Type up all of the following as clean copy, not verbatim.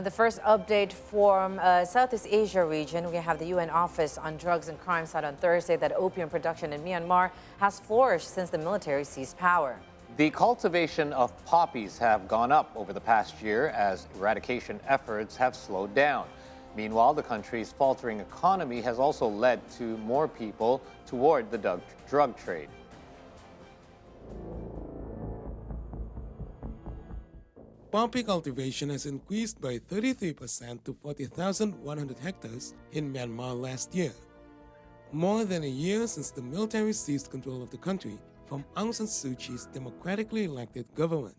The first update from Southeast Asia region, we have the UN Office on Drugs and Crime said on Thursday that opium production in Myanmar has flourished since the military seized power. The cultivation of poppies have gone up over the past year as eradication efforts have slowed down. Meanwhile, the country's faltering economy has also led to more people toward the drug trade. Poppy cultivation has increased by 33% to 40,100 hectares in Myanmar last year. More than a year since the military seized control of the country from Aung San Suu Kyi's democratically elected government.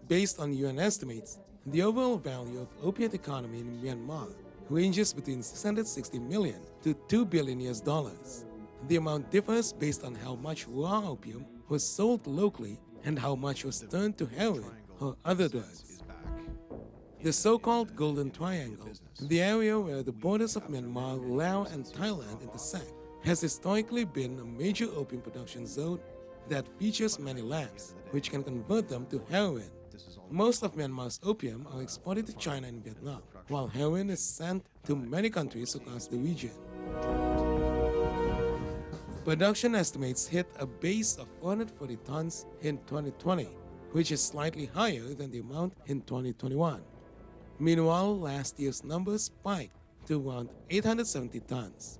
Based on UN estimates, the overall value of opiate economy in Myanmar ranges between 660 million to $2 billion US. The amount differs based on how much raw opium was sold locally and how much was turned to heroin or other drugs. The so-called Golden Triangle, the area where the borders of Myanmar, Laos and Thailand intersect, has historically been a major opium production zone that features many labs, which can convert them to heroin. Most of Myanmar's opium are exported to China and Vietnam, while heroin is sent to many countries across the region. Production estimates hit a base of 440 tons in 2020, which is slightly higher than the amount in 2021. Meanwhile, last year's numbers spiked to around 870 tons.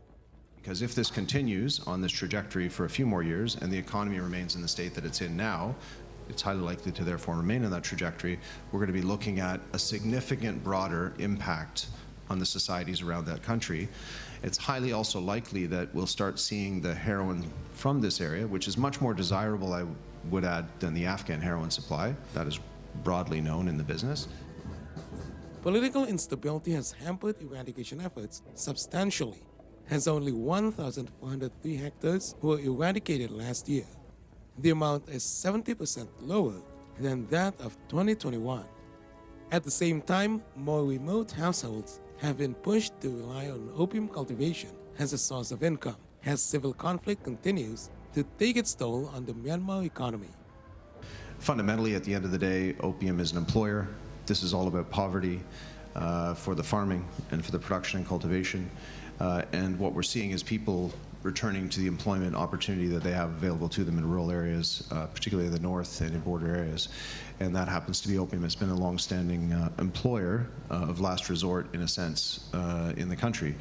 Because if this continues on this trajectory for a few more years and the economy remains in the state that it's in now, it's highly likely to therefore remain in that trajectory. We're going to be looking at a significant broader impact on the societies around that country. It's highly also likely that we'll start seeing the heroin from this area, which is much more desirable, I would add, than the Afghan heroin supply. That is broadly known in the business. Political instability has hampered eradication efforts substantially, as only 1,403 hectares were eradicated last year. The amount is 70% lower than that of 2021. At the same time, more remote households have been pushed to rely on opium cultivation as a source of income, as civil conflict continues to take its toll on the Myanmar economy. Fundamentally, at the end of the day, opium is an employer. This is all about poverty for the farming and for the production and cultivation. And what we're seeing is people returning to the employment opportunity that they have available to them in rural areas, particularly in the north and in border areas. And that happens to be opium. It's been a long-standing employer of last resort, in a sense, in the country.